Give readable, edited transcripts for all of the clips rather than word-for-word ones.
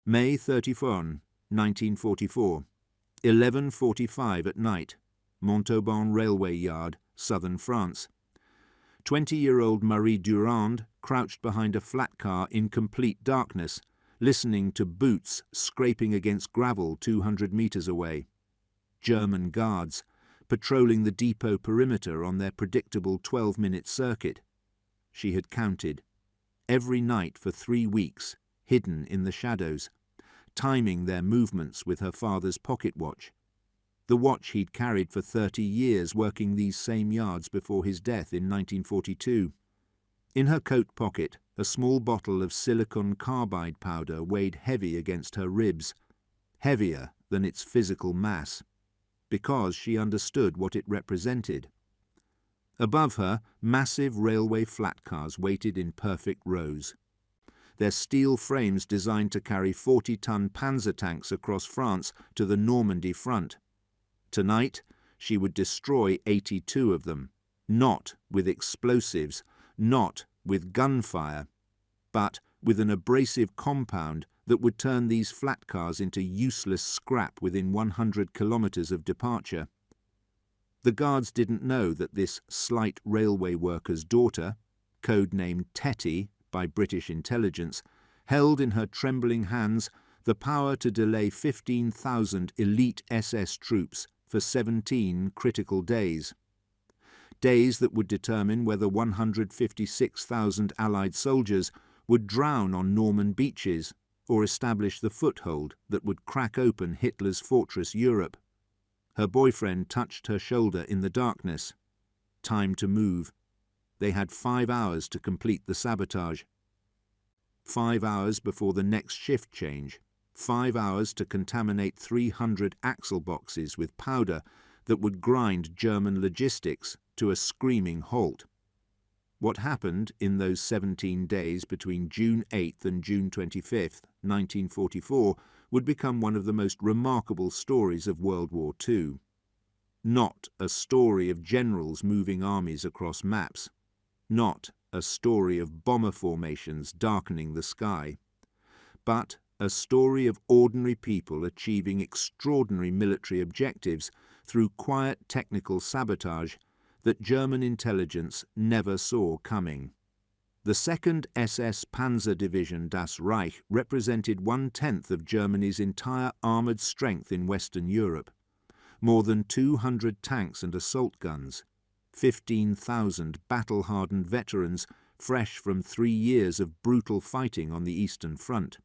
May 31, 1944, 11:45 at night, Montauban Railway Yard, southern France. 20-year-old Marie Durand crouched behind a flat car in complete darkness, listening to boots scraping against gravel 200 meters away. German guards, patrolling the depot perimeter on their predictable 12-minute circuit. She had counted. Every night for 3 weeks, hidden in the shadows, timing their movements with her father's pocket watch. The watch he'd carried for 30 years, working these same yards before his death in 1942. In her coat pocket, a small bottle of silicon carbide powder weighed heavy against her ribs, heavier than its physical mass, because she understood what it represented. Above her, massive railway flat cars waited in perfect rows. Their steel frames designed to carry 40-ton panzer tanks across France to the Normandy front. Tonight, she would destroy 82 of them, not with explosives, not with gunfire, but with an abrasive compound that would turn these flat cars into useless scrap within 100 kilometers of departure. The guards didn't know that this slight railway worker's daughter, codenamed Tetty by British intelligence, held in her trembling hands the power to delay 15,000 elite SS troops for 17 critical days. Days that would determine whether 156,000 Allied soldiers would drown on Norman beaches or establish the foothold that would crack open Hitler's fortress Europe. Her boyfriend touched her shoulder in the darkness. Time to move. They had 5 hours to complete the sabotage. 5 hours before the next shift change. 5 hours to contaminate 300 axle boxes with powder that would grind German logistics to a screaming halt. What happened in those 17 days between June 8th and June 25th, 1944, would become one of the most remarkable stories of World War II. Not a story of generals moving armies across maps. Not a story of bomber formations darkening the sky. But a story of ordinary people achieving extraordinary military objectives through quiet technical sabotage that German intelligence never saw coming. The 2nd SS Panzer Division Das Reich represented 1/10 of Germany's entire armoured strength in Western Europe. More than 200 tanks and assault guns, 15,000 battle-hardened veterans fresh from 3 years of brutal fighting on the Eastern Front.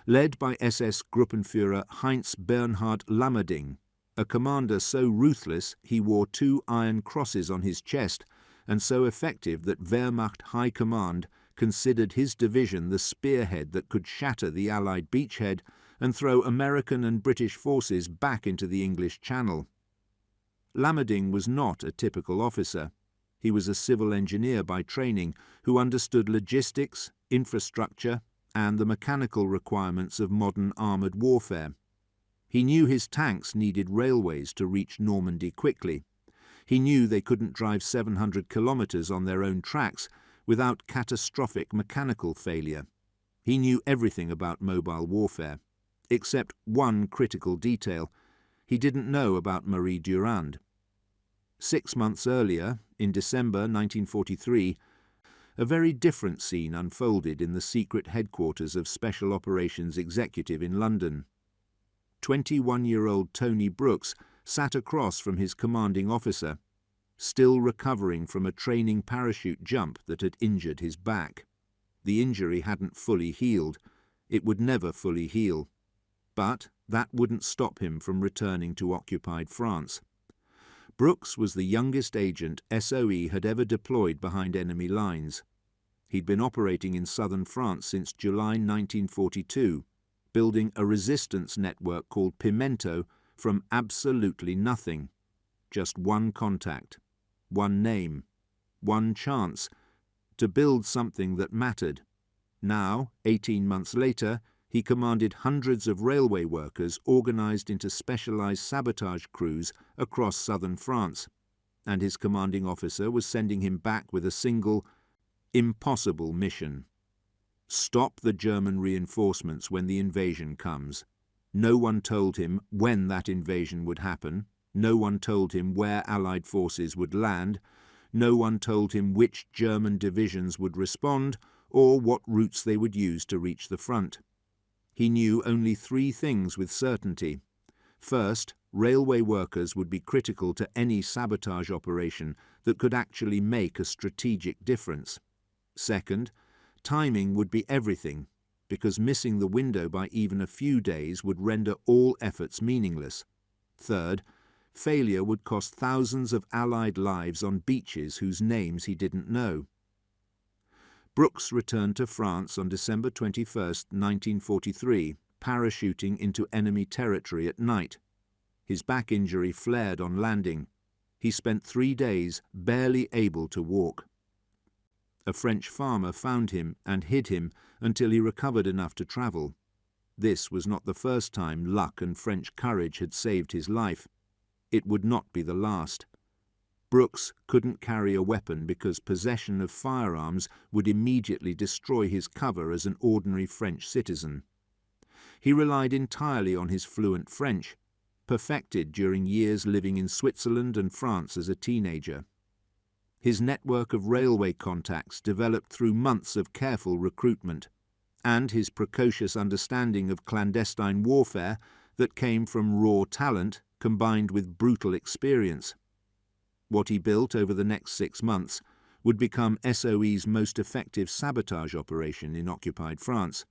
Led by SS Gruppenführer Heinz Bernhard Lammerding, a commander so ruthless he wore 2 iron crosses on his chest and so effective that Wehrmacht High Command considered his division the spearhead that could shatter the Allied beachhead and throw American and British forces back into the English Channel. Lammerding was not a typical officer. He was a civil engineer by training who understood logistics, infrastructure, and the mechanical requirements of modern armoured warfare. He knew his tanks needed railways to reach Normandy quickly. He knew they couldn't drive 700 kilometers on their own tracks without catastrophic mechanical failure. He knew everything about mobile warfare, except one critical detail. He didn't know about Marie Durand. 6 months earlier, in December 1943, a very different scene unfolded in the secret headquarters of Special Operations Executive in London. 21-year-old Tony Brooks sat across from his commanding officer, still recovering from a training parachute jump that had injured his back. The injury hadn't fully healed. It would never fully heal. But that wouldn't stop him from returning to occupied France. Brooks was the youngest agent SOE had ever deployed behind enemy lines. He'd been operating in southern France since July 1942, building a resistance network called Pimento from absolutely nothing. Just one contact, one name, one chance to build something that mattered. Now, 18 months later, he commanded hundreds of railway workers organized into specialized sabotage crews across southern France, and his commanding officer was sending him back with a single, impossible mission. Stop the German reinforcements when the invasion comes. No one told him when that invasion would happen. No one told him where Allied forces would land. No one told him which German divisions would respond or what routes they would use to reach the front. He knew only three things with certainty. First, railway workers would be critical to any sabotage operation that could actually make a strategic difference. Second, timing would be everything, because missing the window by even a few days would render all efforts meaningless. Third, failure would cost thousands of Allied lives on beaches whose names he didn't know. Brooks returned to France on December 21, 1943, parachuting into enemy territory at night. His back injury flared on landing. He spent 3 days barely able to walk. A French farmer found him and hid him until he recovered enough to travel. This was not the first time luck and French courage had saved his life. It would not be the last. Brooks couldn't carry a weapon because possession of firearms would immediately destroy his cover as an ordinary French citizen. He relied entirely on his fluent French, perfected during years living in Switzerland and France as a teenager. His network of railway contacts developed through months of careful recruitment, and his precocious understanding of clandestine warfare that came from raw talent combined with brutal experience. What he built over the next 6 months would become SOE's most effective sabotage operation in occupied France,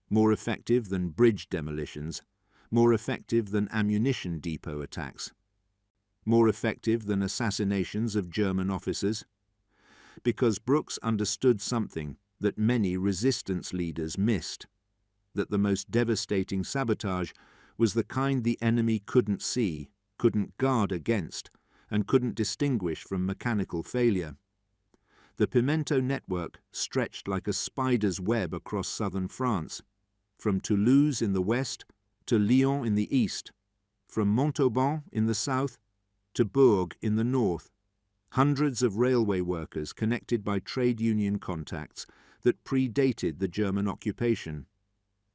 more effective than bridge demolitions, more effective than ammunition depot attacks, more effective than assassinations of German officers, because Brooks understood something that many resistance leaders missed, that the most devastating sabotage was the kind the enemy couldn't see, couldn't guard against, and couldn't distinguish from mechanical failure. The Pimento network stretched like a spider's web across southern France, from Toulouse in the west to Lyon in the east, from Montauban in the south to Bourg in the north. Hundreds of railway workers connected by trade union contacts that predated the German occupation.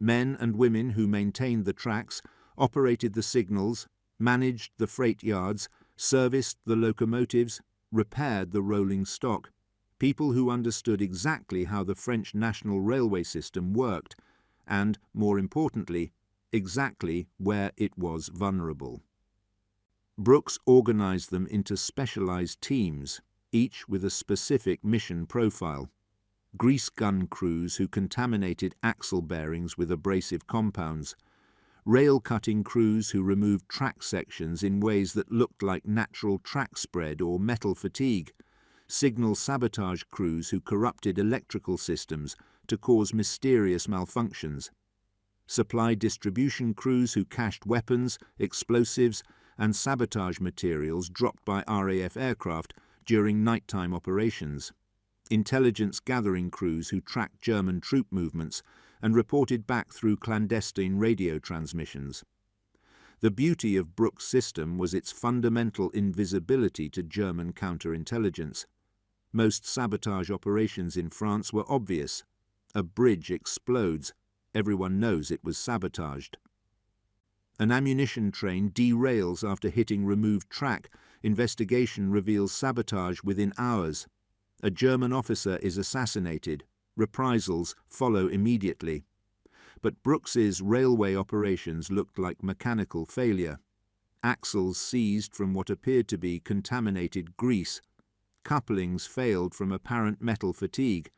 Men and women who maintained the tracks, operated the signals, managed the freight yards, serviced the locomotives, repaired the rolling stock. People who understood exactly how the French national railway system worked and, more importantly, exactly where it was vulnerable. Brooks organized them into specialized teams, each with a specific mission profile. Grease gun crews who contaminated axle bearings with abrasive compounds, rail-cutting crews who removed track sections in ways that looked like natural track spread or metal fatigue, signal sabotage crews who corrupted electrical systems to cause mysterious malfunctions, supply distribution crews who cached weapons, explosives, and sabotage materials dropped by RAF aircraft during nighttime operations, intelligence gathering crews who tracked German troop movements and reported back through clandestine radio transmissions. The beauty of Brooks' system was its fundamental invisibility to German counterintelligence. Most sabotage operations in France were obvious. A bridge explodes. Everyone knows it was sabotaged. An ammunition train derails after hitting removed track. Investigation reveals sabotage within hours. A German officer is assassinated. Reprisals follow immediately. But Brooks's railway operations looked like mechanical failure. Axles seized from what appeared to be contaminated grease. Couplings failed from apparent metal fatigue.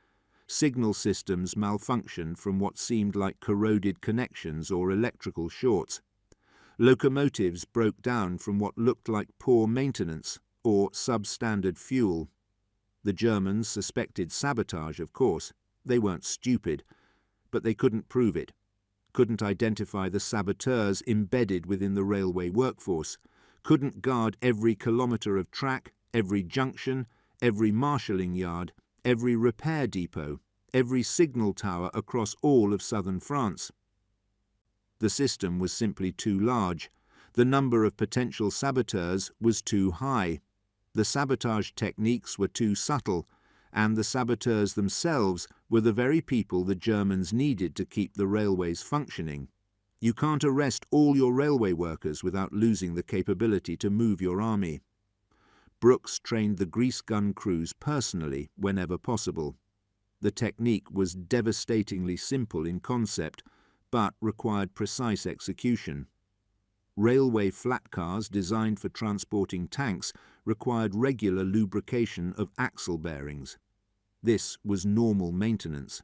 Signal systems malfunctioned from what seemed like corroded connections or electrical shorts. Locomotives broke down from what looked like poor maintenance or substandard fuel. The Germans suspected sabotage, of course. They weren't stupid, but they couldn't prove it, couldn't identify the saboteurs embedded within the railway workforce, couldn't guard every kilometre of track, every junction, every marshalling yard, every repair depot, every signal tower across all of southern France. The system was simply too large. The number of potential saboteurs was too high. The sabotage techniques were too subtle, and the saboteurs themselves were the very people the Germans needed to keep the railways functioning. You can't arrest all your railway workers without losing the capability to move your army. Brooks trained the grease gun crews personally whenever possible. The technique was devastatingly simple in concept, but required precise execution. Railway flatcars designed for transporting tanks required regular lubrication of axle bearings. This was normal maintenance,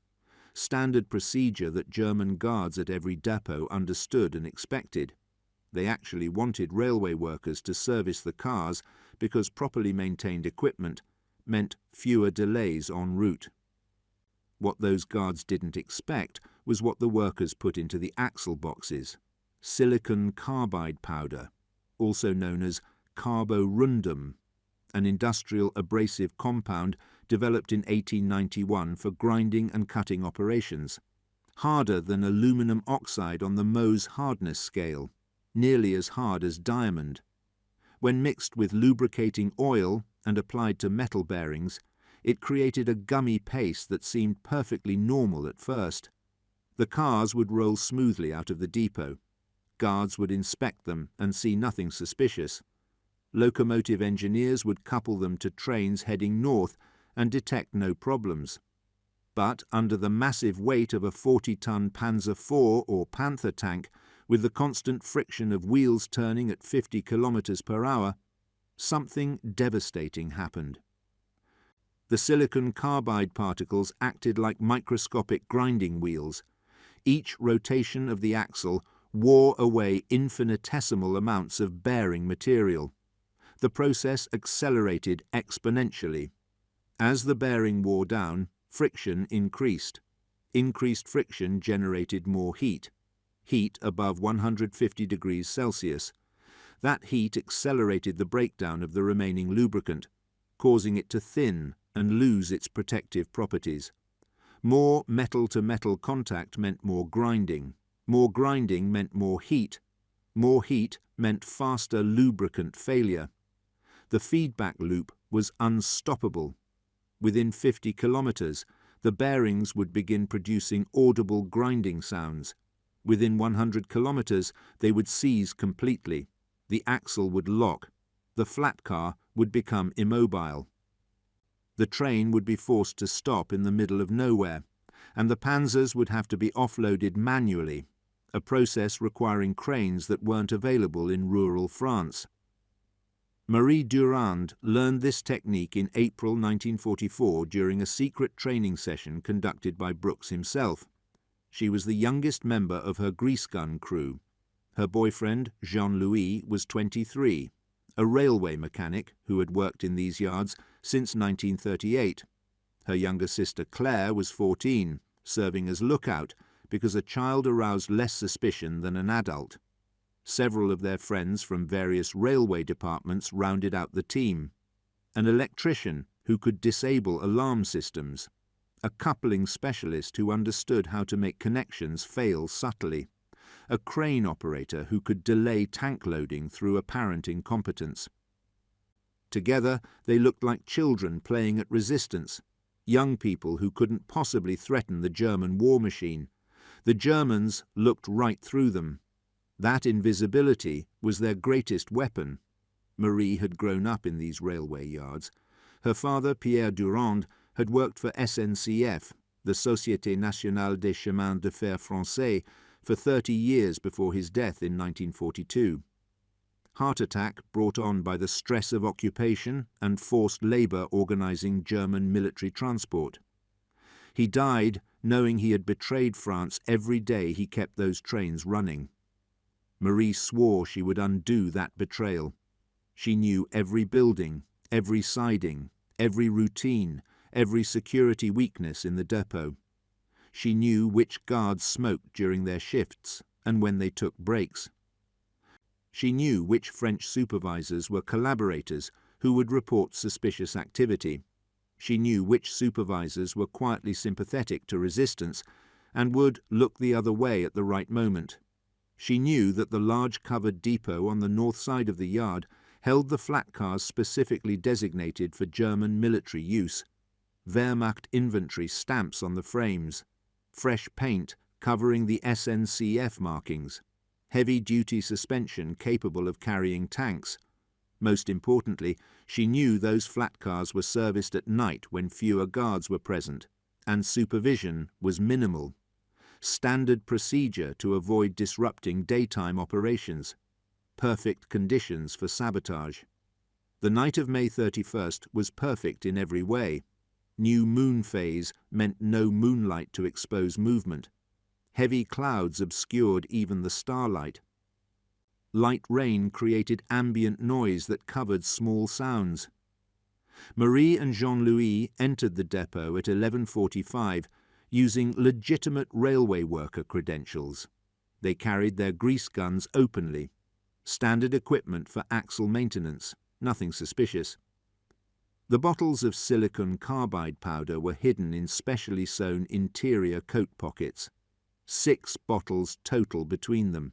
standard procedure that German guards at every depot understood and expected. They actually wanted railway workers to service the cars because properly maintained equipment meant fewer delays en route. What those guards didn't expect was what the workers put into the axle boxes: silicon carbide powder, also known as carborundum, an industrial abrasive compound developed in 1891 for grinding and cutting operations, harder than aluminum oxide on the Mohs hardness scale, nearly as hard as diamond. When mixed with lubricating oil and applied to metal bearings, it created a gummy paste that seemed perfectly normal at first. The cars would roll smoothly out of the depot. Guards would inspect them and see nothing suspicious. Locomotive engineers would couple them to trains heading north and detect no problems. But under the massive weight of a 40-ton Panzer IV or Panther tank, with the constant friction of wheels turning at 50 kilometers per hour, something devastating happened. The silicon carbide particles acted like microscopic grinding wheels. Each rotation of the axle wore away infinitesimal amounts of bearing material. The process accelerated exponentially. As the bearing wore down, friction increased. Increased friction generated more heat. Heat above 150 degrees Celsius. That heat accelerated the breakdown of the remaining lubricant, causing it to thin and lose its protective properties. More metal-to-metal contact meant more grinding. More grinding meant more heat. More heat meant faster lubricant failure. The feedback loop was unstoppable. Within 50 kilometers, the bearings would begin producing audible grinding sounds. Within 100 kilometers, they would seize completely. The axle would lock. The flat car would become immobile. The train would be forced to stop in the middle of nowhere, and the panzers would have to be offloaded manually, a process requiring cranes that weren't available in rural France. Marie Durand learned this technique in April 1944 during a secret training session conducted by Brooks himself. She was the youngest member of her grease gun crew. Her boyfriend, Jean-Louis, was 23, a railway mechanic who had worked in these yards since 1938. Her younger sister Claire was 14, serving as lookout because a child aroused less suspicion than an adult. Several of their friends from various railway departments rounded out the team. An electrician who could disable alarm systems. A coupling specialist who understood how to make connections fail subtly. A crane operator who could delay tank loading through apparent incompetence. Together, they looked like children playing at resistance, young people who couldn't possibly threaten the German war machine. The Germans looked right through them. That invisibility was their greatest weapon. Marie had grown up in these railway yards. Her father, Marie Durand, had worked for SNCF, the Société Nationale des Chemins de Fer Français, for 30 years before his death in 1942. Heart attack brought on by the stress of occupation and forced labour organising German military transport. He died knowing he had betrayed France every day he kept those trains running. Marie swore she would undo that betrayal. She knew every building, every siding, every routine, every security weakness in the depot. She knew which guards smoked during their shifts and when they took breaks. She knew which French supervisors were collaborators who would report suspicious activity. She knew which supervisors were quietly sympathetic to resistance and would look the other way at the right moment. She knew that the large covered depot on the north side of the yard held the flat cars specifically designated for German military use. Wehrmacht inventory stamps on the frames, fresh paint covering the SNCF markings, heavy-duty suspension capable of carrying tanks. Most importantly, she knew those flat cars were serviced at night when fewer guards were present, and supervision was minimal. Standard procedure to avoid disrupting daytime operations. Perfect conditions for sabotage. The night of May 31st was perfect in every way. New moon phase meant no moonlight to expose movement. Heavy clouds obscured even the starlight. Light rain created ambient noise that covered small sounds. Marie and Jean-Louis entered the depot at 11:45 using legitimate railway worker credentials. They carried their grease guns openly. Standard equipment for axle maintenance, nothing suspicious. The bottles of silicon carbide powder were hidden in specially sewn interior coat pockets. 6 bottles total between them.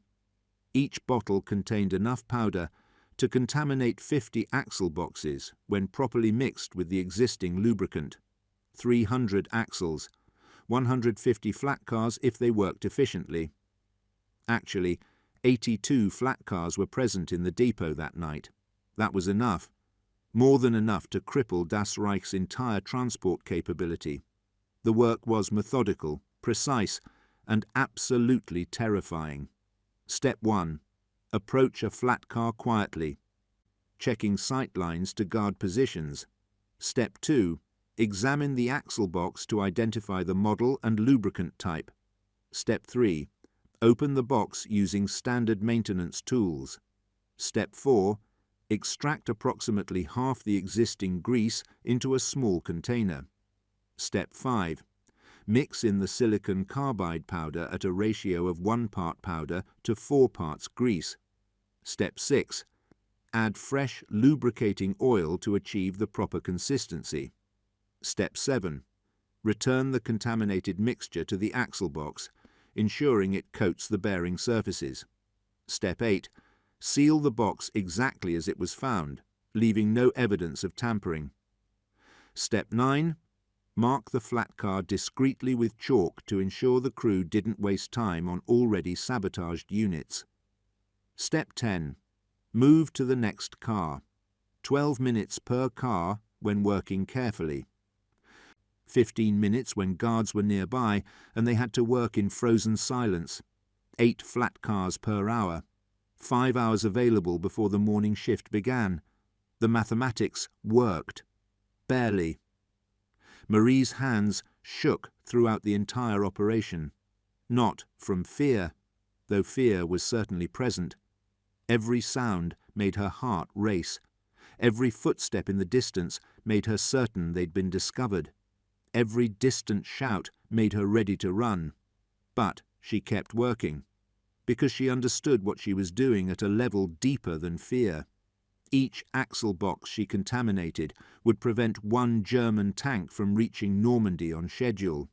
Each bottle contained enough powder to contaminate 50 axle boxes when properly mixed with the existing lubricant. 300 axles, 150 flat cars if they worked efficiently. Actually, 82 flat cars were present in the depot that night. That was enough. More than enough to cripple Das Reich's entire transport capability. The work was methodical, precise, and absolutely terrifying. Step 1. Approach a flat car quietly, checking sight lines to guard positions. Step 2. Examine the axle box to identify the model and lubricant type. Step 3. Open the box using standard maintenance tools. Step 4. Extract approximately half the existing grease into a small container. Step 5. Mix in the silicon carbide powder at a ratio of 1 part powder to 4 parts grease. Step 6. Add fresh lubricating oil to achieve the proper consistency. Step 7. Return the contaminated mixture to the axle box, ensuring it coats the bearing surfaces. Step 8. Seal the box exactly as it was found, leaving no evidence of tampering. Step 9. Mark the flat car discreetly with chalk to ensure the crew didn't waste time on already sabotaged units. Step 10. Move to the next car. 12 minutes per car when working carefully. 15 minutes when guards were nearby and they had to work in frozen silence. 8 flat cars per hour. 5 hours available before the morning shift began. The mathematics worked. Barely. Marie's hands shook throughout the entire operation. Not from fear, though fear was certainly present. Every sound made her heart race. Every footstep in the distance made her certain they'd been discovered. Every distant shout made her ready to run. But she kept working, because she understood what she was doing at a level deeper than fear. Each axle box she contaminated would prevent 1 German tank from reaching Normandy on schedule.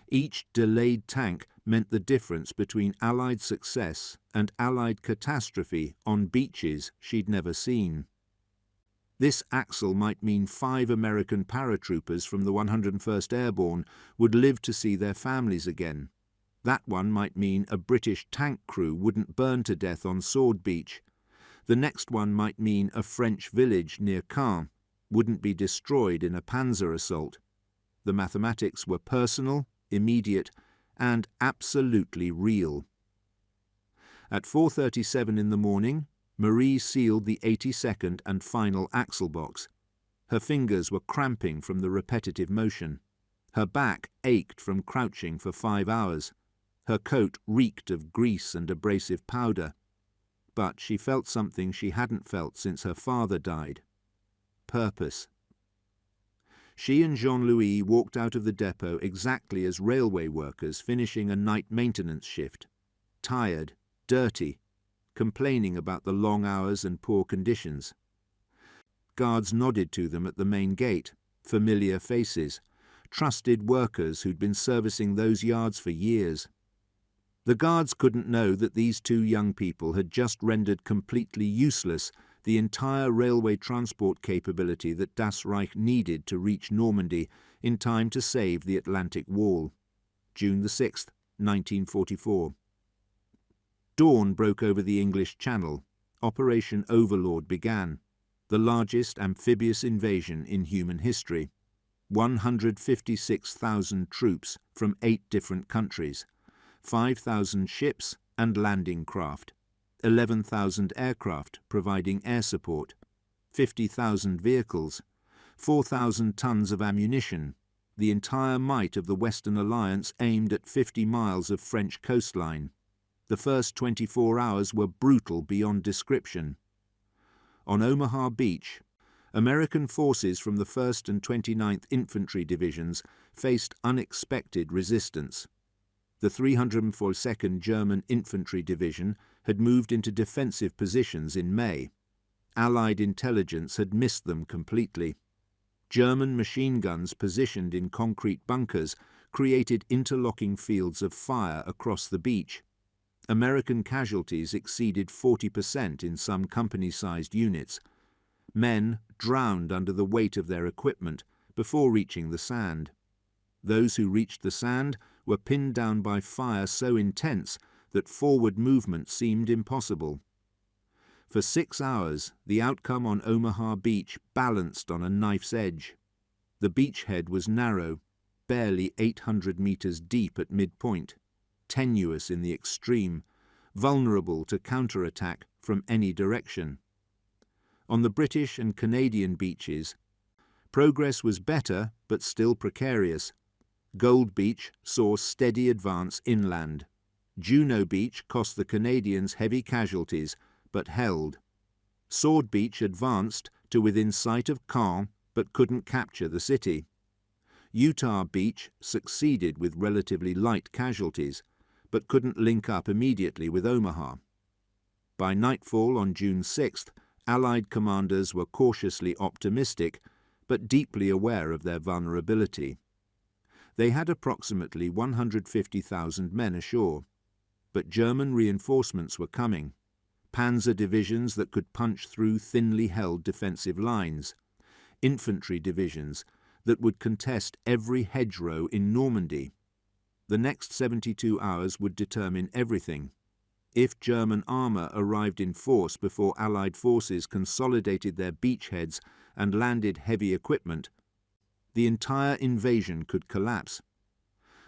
Each delayed tank meant the difference between Allied success and Allied catastrophe on beaches she'd never seen. This axle might mean 5 American paratroopers from the 101st Airborne would live to see their families again. That one might mean a British tank crew wouldn't burn to death on Sword Beach. The next one might mean a French village near Caen wouldn't be destroyed in a panzer assault. The mathematics were personal, immediate, and absolutely real. At 4:37 in the morning, Marie sealed the 82nd and final axle box. Her fingers were cramping from the repetitive motion. Her back ached from crouching for 5 hours. Her coat reeked of grease and abrasive powder. But she felt something she hadn't felt since her father died. Purpose. She and Jean-Louis walked out of the depot exactly as railway workers finishing a night maintenance shift. Tired, dirty, complaining about the long hours and poor conditions. Guards nodded to them at the main gate, familiar faces, trusted workers who'd been servicing those yards for years. The guards couldn't know that these 2 young people had just rendered completely useless the entire railway transport capability that Das Reich needed to reach Normandy in time to save the Atlantic Wall. June 6, 1944. Dawn broke over the English Channel. Operation Overlord began, the largest amphibious invasion in human history. 156,000 troops from 8 different countries, 5,000 ships and landing craft, 11,000 aircraft providing air support, 50,000 vehicles, 4,000 tons of ammunition, the entire might of the Western Alliance aimed at 50 miles of French coastline. The first 24 hours were brutal beyond description. On Omaha Beach, American forces from the 1st and 29th Infantry Divisions faced unexpected resistance. The 342nd German Infantry Division had moved into defensive positions in May. Allied intelligence had missed them completely. German machine guns positioned in concrete bunkers created interlocking fields of fire across the beach. American casualties exceeded 40% in some company-sized units. Men drowned under the weight of their equipment before reaching the sand. Those who reached the sand were pinned down by fire so intense that forward movement seemed impossible. For 6 hours, the outcome on Omaha Beach balanced on a knife's edge. The beachhead was narrow, barely 800 meters deep at midpoint, tenuous in the extreme, vulnerable to counterattack from any direction. On the British and Canadian beaches, progress was better but still precarious. Gold Beach saw steady advance inland. Juno Beach cost the Canadians heavy casualties but held. Sword Beach advanced to within sight of Caen but couldn't capture the city. Utah Beach succeeded with relatively light casualties but couldn't link up immediately with Omaha. By nightfall on June 6th, Allied commanders were cautiously optimistic but deeply aware of their vulnerability. They had approximately 150,000 men ashore, but German reinforcements were coming. Panzer divisions that could punch through thinly held defensive lines, infantry divisions that would contest every hedgerow in Normandy. The next 72 hours would determine everything. If German armour arrived in force before Allied forces consolidated their beachheads and landed heavy equipment, the entire invasion could collapse.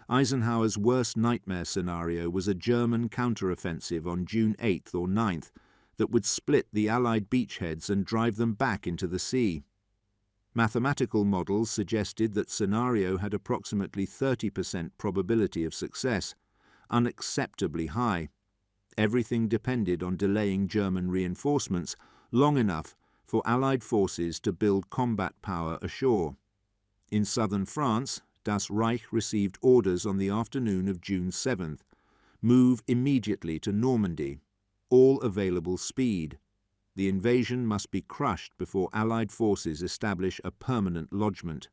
Eisenhower's worst nightmare scenario was a German counteroffensive on June 8th or 9th that would split the Allied beachheads and drive them back into the sea. Mathematical models suggested that scenario had approximately 30% probability of success, unacceptably high. Everything depended on delaying German reinforcements long enough for Allied forces to build combat power ashore. In southern France, Das Reich received orders on the afternoon of June 7th. Move immediately to Normandy. All available speed. The invasion must be crushed before Allied forces establish a permanent lodgment.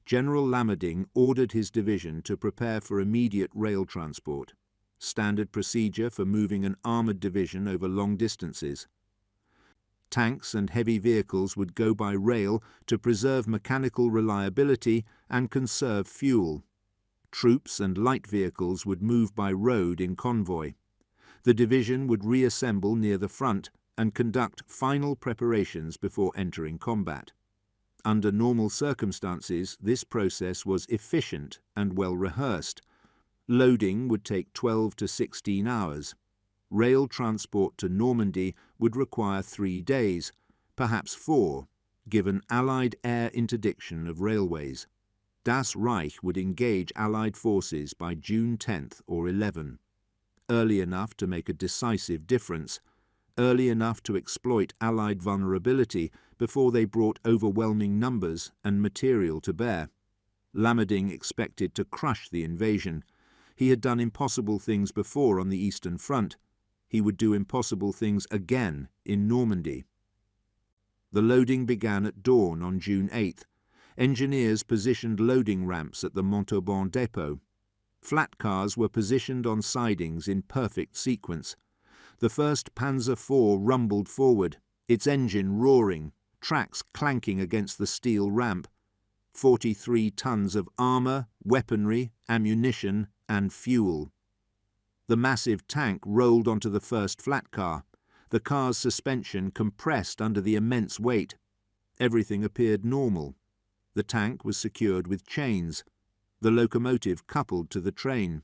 General Lammerding ordered his division to prepare for immediate rail transport, standard procedure for moving an armoured division over long distances. Tanks and heavy vehicles would go by rail to preserve mechanical reliability and conserve fuel. Troops and light vehicles would move by road in convoy. The division would reassemble near the front and conduct final preparations before entering combat. Under normal circumstances, this process was efficient and well rehearsed. Loading would take 12 to 16 hours. Rail transport to Normandy would require 3 days, perhaps 4, given Allied air interdiction of railways. Das Reich would engage Allied forces by June 10th or 11, early enough to make a decisive difference, early enough to exploit Allied vulnerability before they brought overwhelming numbers and material to bear. Lammerding expected to crush the invasion. He had done impossible things before on the Eastern Front. He would do impossible things again in Normandy. The loading began at dawn on June 8th. Engineers positioned loading ramps at the Montauban depot. Flatcars were positioned on sidings in perfect sequence. The first Panzer IV rumbled forward. its engine roaring, tracks clanking against the steel ramp, 43 tons of armour, weaponry, ammunition and fuel. The massive tank rolled onto the first flat car, the car's suspension compressed under the immense weight. Everything appeared normal. The tank was secured with chains, the locomotive coupled to the train.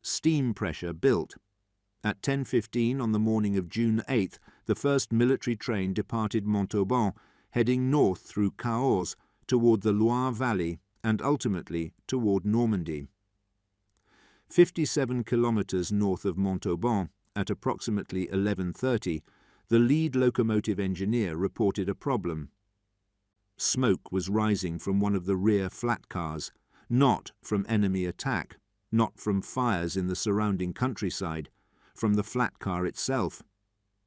Steam pressure built. At 10:15 on the morning of June 8th, the first military train departed Montauban, heading north through Cahors toward the Loire Valley and ultimately toward Normandy. 57 kilometers north of Montauban, at approximately 11:30, the lead locomotive engineer reported a problem. Smoke was rising from one of the rear flat cars, not from enemy attack, not from fires in the surrounding countryside, from the flat car itself.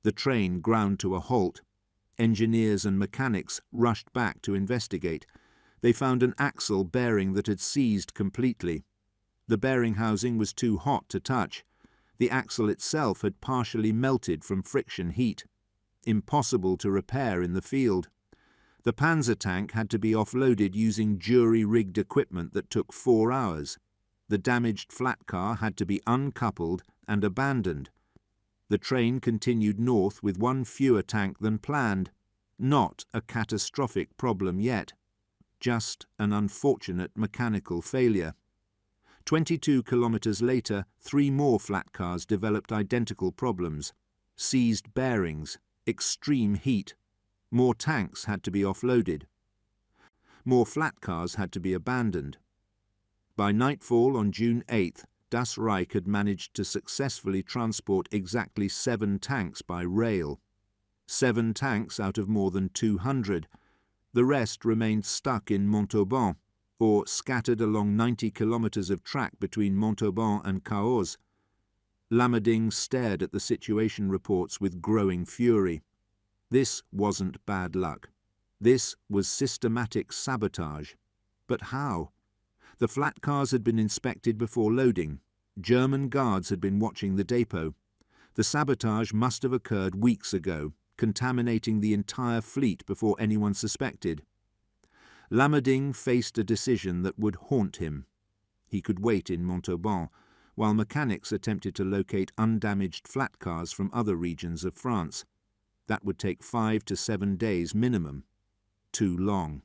The train ground to a halt. Engineers and mechanics rushed back to investigate. They found an axle bearing that had seized completely. The bearing housing was too hot to touch. The axle itself had partially melted from friction heat. Impossible to repair in the field. The panzer tank had to be offloaded using jury-rigged equipment that took 4 hours. The damaged flat car had to be uncoupled and abandoned. The train continued north with one fewer tank than planned. Not a catastrophic problem yet. Just an unfortunate mechanical failure. 22 kilometers later, 3 more flat cars developed identical problems. Seized bearings, extreme heat. More tanks had to be offloaded. More flat cars had to be abandoned. By nightfall on June 8th, Das Reich had managed to successfully transport exactly 7 tanks by rail. 7 tanks out of more than 200. The rest remained stuck in Montauban, or scattered along 90 kilometers of track between Montauban and Cahors. Lamading stared at the situation reports with growing fury. This wasn't bad luck. This was systematic sabotage. But how? The flat cars had been inspected before loading. German guards had been watching the depot. The sabotage must have occurred weeks ago, contaminating the entire fleet before anyone suspected. Lamading faced a decision that would haunt him. He could wait in Montauban, while mechanics attempted to locate undamaged flat cars from other regions of France. That would take 5 to 7 days minimum. Too long.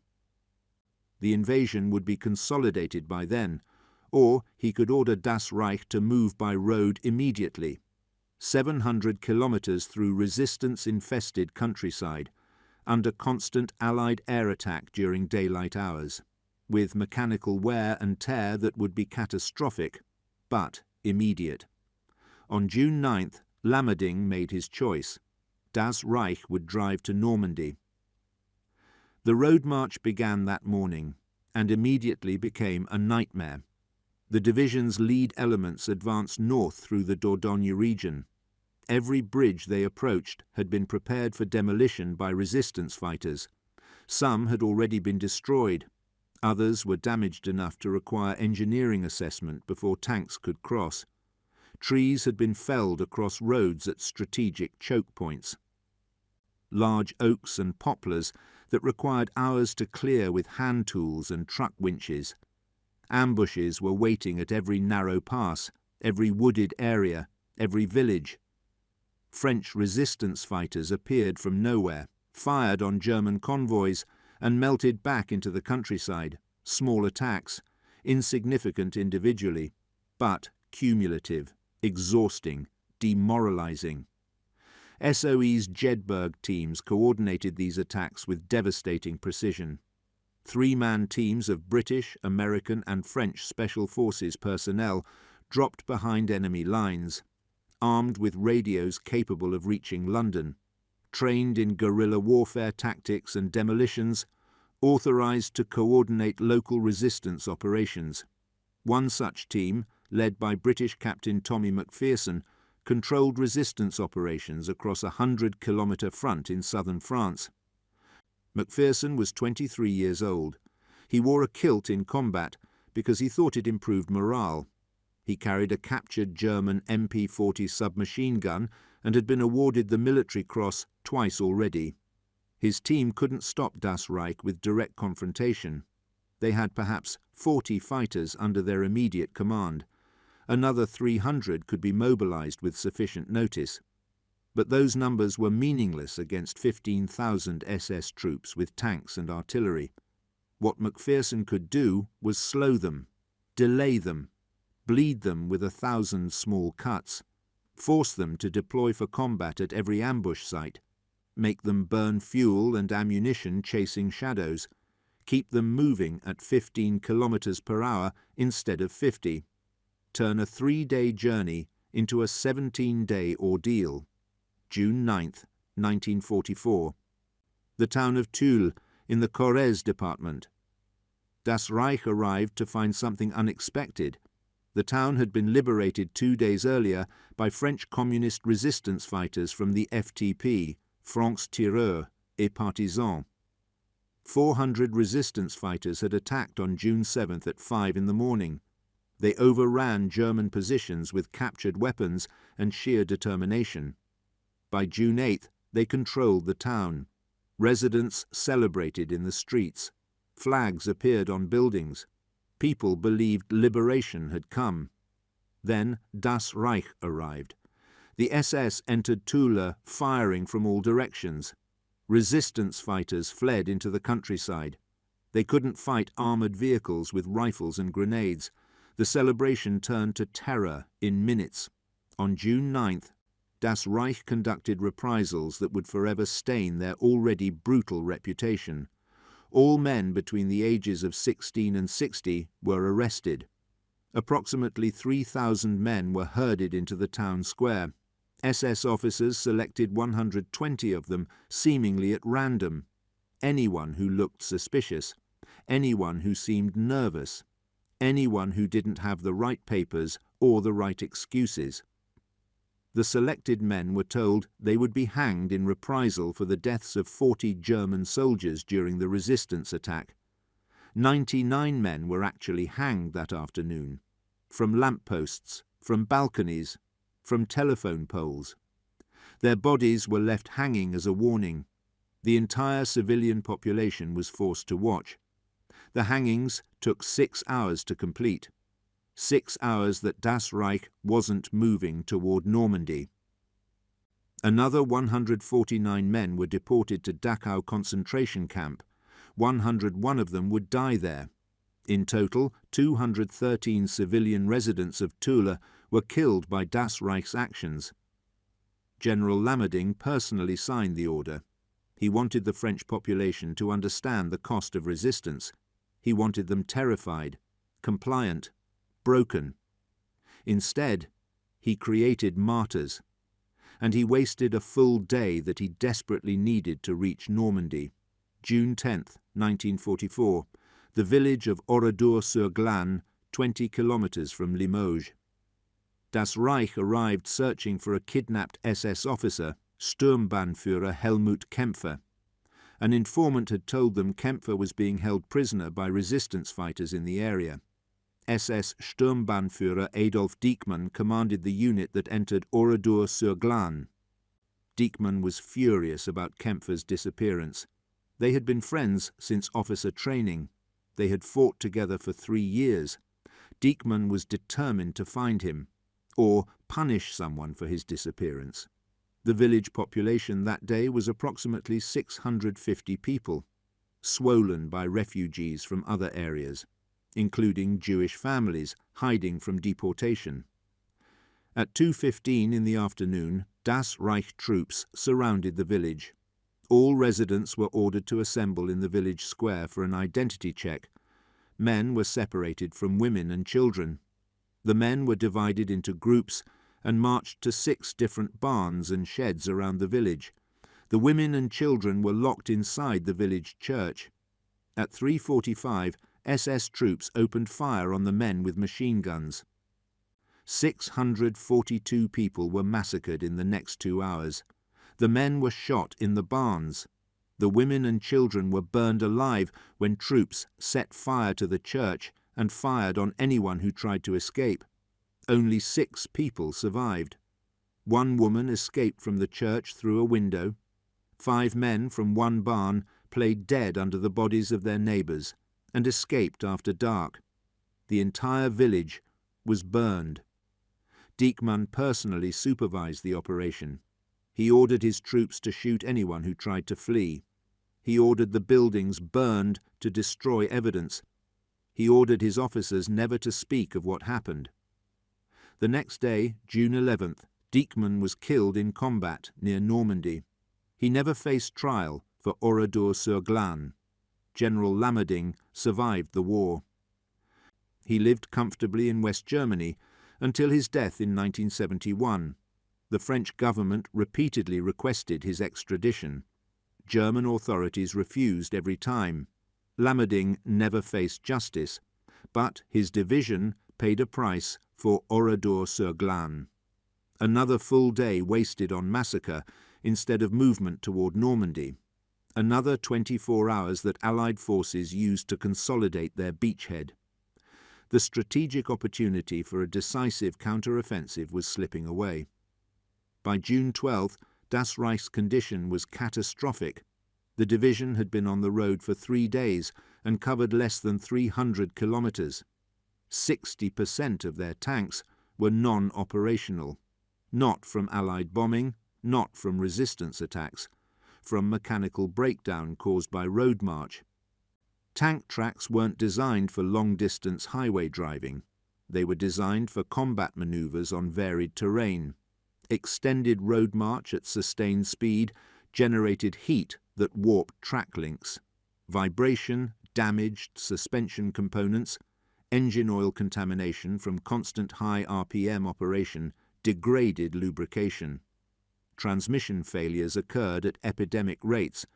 The invasion would be consolidated by then, or he could order Das Reich to move by road immediately. 700 kilometers through resistance-infested countryside, under constant Allied air attack during daylight hours, with mechanical wear and tear that would be catastrophic, but immediate. On June 9th, Lamading made his choice. Das Reich would drive to Normandy. The road march began that morning, and immediately became a nightmare. The division's lead elements advanced north through the Dordogne region. Every bridge they approached had been prepared for demolition by resistance fighters. Some had already been destroyed. Others were damaged enough to require engineering assessment before tanks could cross. Trees had been felled across roads at strategic choke points. Large oaks and poplars that required hours to clear with hand tools and truck winches. Ambushes were waiting at every narrow pass, every wooded area, every village. French resistance fighters appeared from nowhere, fired on German convoys, and melted back into the countryside. Small attacks, insignificant individually, but cumulative, exhausting, demoralizing. SOE's Jedburgh teams coordinated these attacks with devastating precision. 3-man teams of British, American and French Special Forces personnel dropped behind enemy lines, armed with radios capable of reaching London, trained in guerrilla warfare tactics and demolitions, authorized to coordinate local resistance operations. One such team, led by British Captain Tommy McPherson, controlled resistance operations across a 100-kilometre front in southern France. McPherson was 23 years old. He wore a kilt in combat because he thought it improved morale. He carried a captured German MP-40 submachine gun and had been awarded the Military Cross twice already. His team couldn't stop Das Reich with direct confrontation. They had perhaps 40 fighters under their immediate command. Another 300 could be mobilized with sufficient notice. But those numbers were meaningless against 15,000 SS troops with tanks and artillery. What Macpherson could do was slow them, delay them, bleed them with 1,000 small cuts, force them to deploy for combat at every ambush site, make them burn fuel and ammunition chasing shadows, keep them moving at 15 kilometers per hour instead of 50, turn a 3-day journey into a 17-day ordeal. June 9th, 1944. The town of Tulle in the Corrèze department. Das Reich arrived to find something unexpected. The town had been liberated 2 days earlier by French communist resistance fighters from the FTP, Francs Tireurs et Partisans. 400 resistance fighters had attacked on June 7th at 5 in the morning. They overran German positions with captured weapons and sheer determination. By June 8th, they controlled the town. Residents celebrated in the streets. Flags appeared on buildings. People believed liberation had come. Then Das Reich arrived. The SS entered Tulle firing from all directions. Resistance fighters fled into the countryside. They couldn't fight armored vehicles with rifles and grenades. The celebration turned to terror in minutes. On June 9th, Das Reich conducted reprisals that would forever stain their already brutal reputation. All men between the ages of 16 and 60 were arrested. Approximately 3,000 men were herded into the town square. SS officers selected 120 of them, seemingly at random. Anyone who looked suspicious, anyone who seemed nervous, anyone who didn't have the right papers or the right excuses. The selected men were told they would be hanged in reprisal for the deaths of 40 German soldiers during the resistance attack. 99 men were actually hanged that afternoon, from lampposts, from balconies, from telephone poles. Their bodies were left hanging as a warning. The entire civilian population was forced to watch. The hangings took 6 hours to complete. 6 hours that Das Reich wasn't moving toward Normandy. Another 149 men were deported to Dachau concentration camp. 101 of them would die there. In total, 213 civilian residents of Tulle were killed by Das Reich's actions. General Lammerding personally signed the order. He wanted the French population to understand the cost of resistance. He wanted them terrified, compliant, broken. Instead, he created martyrs, and he wasted a full day that he desperately needed to reach Normandy. June 10th, 1944, the village of Oradour-sur-Glane, 20 kilometers from Limoges. Das Reich arrived searching for a kidnapped SS officer, Sturmbannführer Helmut Kämpfer. An informant had told them Kämpfer was being held prisoner by resistance fighters in the area. SS Sturmbannführer Adolf Diekmann commanded the unit that entered Oradour-sur-Glane. Diekmann was furious about Kämpfer's disappearance. They had been friends since officer training. They had fought together for 3 years. Diekmann was determined to find him, or punish someone for his disappearance. The village population that day was approximately 650 people, swollen by refugees from other areas, including Jewish families hiding from deportation. At 2:15 in the afternoon, Das Reich troops surrounded the village. All residents were ordered to assemble in the village square for an identity check. Men were separated from women and children. The men were divided into groups and marched to 6 different barns and sheds around the village. The women and children were locked inside the village church. At 3:45, SS troops opened fire on the men with machine guns. 642 people were massacred in the next 2 hours. The men were shot in the barns. The women and children were burned alive when troops set fire to the church and fired on anyone who tried to escape. Only 6 people survived. 1 woman escaped from the church through a window. 5 men from one barn played dead under the bodies of their neighbours and escaped after dark. The entire village was burned. Diekmann personally supervised the operation. He ordered his troops to shoot anyone who tried to flee. He ordered the buildings burned to destroy evidence. He ordered his officers never to speak of what happened. The next day, June 11th, Diekmann was killed in combat near Normandy. He never faced trial for Oradour-sur-Glane. General Lammerding survived the war. He lived comfortably in West Germany until his death in 1971. The French government repeatedly requested his extradition. German authorities refused every time. Lammerding never faced justice, but his division paid a price for Oradour-sur-Glane. Another full day wasted on massacre instead of movement toward Normandy. Another 24 hours that Allied forces used to consolidate their beachhead. The strategic opportunity for a decisive counter-offensive was slipping away. By June 12th, Das Reich's condition was catastrophic. The division had been on the road for 3 days and covered less than 300 kilometers. 60% of their tanks were non-operational, not from Allied bombing, not from resistance attacks, from mechanical breakdown caused by road march. Tank tracks weren't designed for long-distance highway driving. They were designed for combat maneuvers on varied terrain. Extended road march at sustained speed generated heat that warped track links. Vibration damaged suspension components. Engine oil contamination from constant high RPM operation degraded lubrication. Transmission failures occurred at epidemic rates.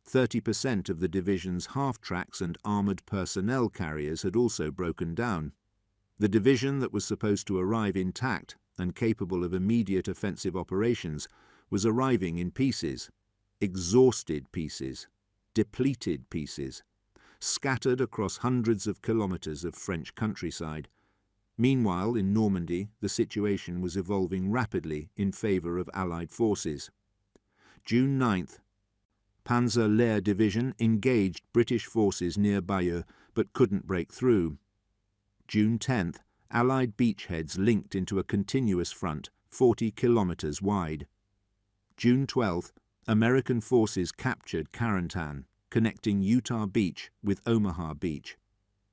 30% of the division's half-tracks and armoured personnel carriers had also broken down. The division that was supposed to arrive intact and capable of immediate offensive operations was arriving in pieces, exhausted pieces, depleted pieces, scattered across hundreds of kilometres of French countryside. Meanwhile, in Normandy, the situation was evolving rapidly in favour of Allied forces. June 9th, Panzer Lehr Division engaged British forces near Bayeux but couldn't break through. June 10th, Allied beachheads linked into a continuous front 40 kilometres wide. June 12th, American forces captured Carentan, connecting Utah Beach with Omaha Beach.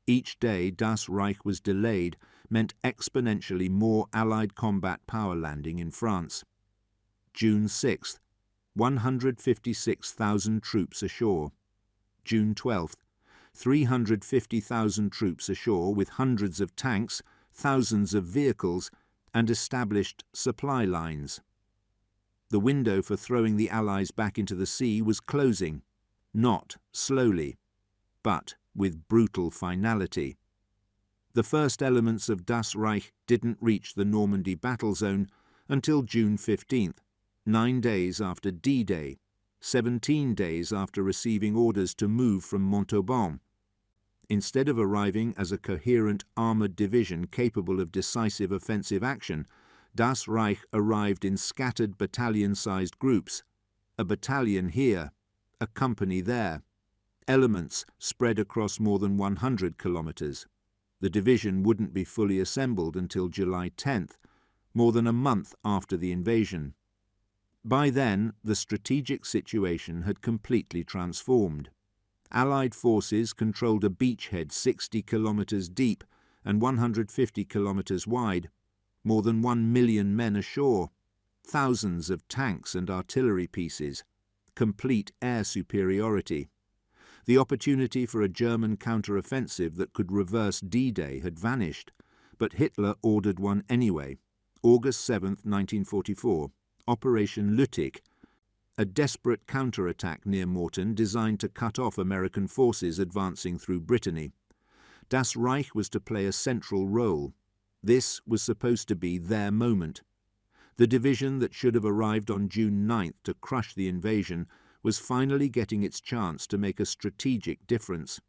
Each day Das Reich was delayed meant exponentially more Allied combat power landing in France. June 6th, 156,000 troops ashore. June 12th, 350,000 troops ashore with hundreds of tanks, thousands of vehicles, and established supply lines. The window for throwing the Allies back into the sea was closing, not slowly, but with brutal finality. The first elements of Das Reich didn't reach the Normandy battle zone until June 15th, 9 days after D-Day, 17 days after receiving orders to move from Montauban. Instead of arriving as a coherent armoured division capable of decisive offensive action, Das Reich arrived in scattered battalion-sized groups, a battalion here, a company there, elements spread across more than 100 kilometres. The division wouldn't be fully assembled until July 10th, more than a month after the invasion. By then, the strategic situation had completely transformed. Allied forces controlled a beachhead 60 kilometres deep and 150 kilometres wide, more than 1 million men ashore, thousands of tanks and artillery pieces, complete air superiority. The opportunity for a German counter-offensive that could reverse D-Day had vanished, but Hitler ordered one anyway. August 7, 1944, Operation Lüttich, a desperate counter-attack near Mortain designed to cut off American forces advancing through Brittany. Das Reich was to play a central role. This was supposed to be their moment. The division that should have arrived on June 9th to crush the invasion was finally getting its chance to make a strategic difference.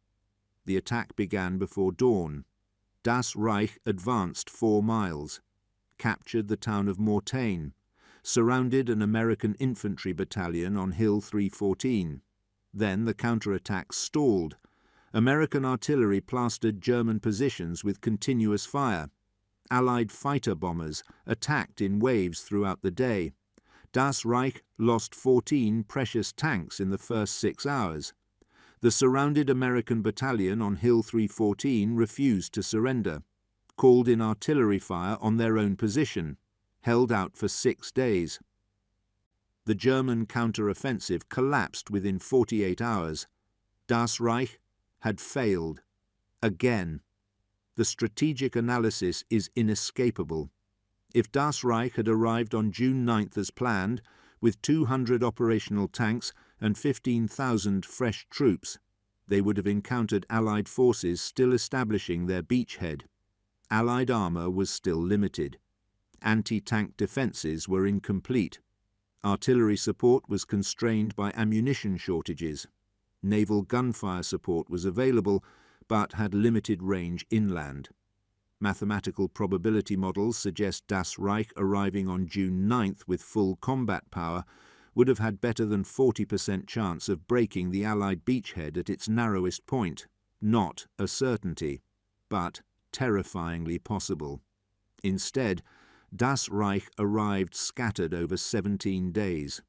The attack began before dawn. Das Reich advanced 4 miles, captured the town of Mortain, surrounded an American infantry battalion on Hill 314. Then the counterattack stalled. American artillery plastered German positions with continuous fire. Allied fighter bombers attacked in waves throughout the day. Das Reich lost 14 precious tanks in the first 6 hours. The surrounded American battalion on Hill 314 refused to surrender, called in artillery fire on their own position, held out for 6 days. The German counter-offensive collapsed within 48 hours. Das Reich had failed. Again. The strategic analysis is inescapable. If Das Reich had arrived on June 9th as planned, with 200 operational tanks and 15,000 fresh troops, they would have encountered Allied forces still establishing their beachhead. Allied armour was still limited. Anti-tank defences were incomplete. Artillery support was constrained by ammunition shortages. Naval gunfire support was available, but had limited range inland. Mathematical probability models suggest Das Reich arriving on June 9th with full combat power would have had better than 40% chance of breaking the Allied beachhead at its narrowest point, not a certainty, but terrifyingly possible. Instead, Das Reich arrived scattered over 17 days.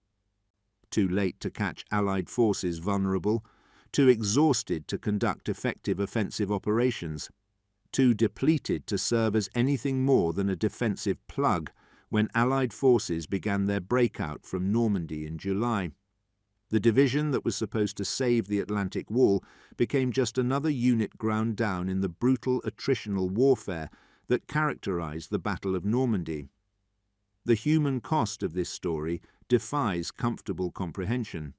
Too late to catch Allied forces vulnerable, too exhausted to conduct effective offensive operations, too depleted to serve as anything more than a defensive plug when Allied forces began their breakout from Normandy in July. The division that was supposed to save the Atlantic Wall became just another unit ground down in the brutal attritional warfare that characterized the Battle of Normandy. The human cost of this story defies comfortable comprehension.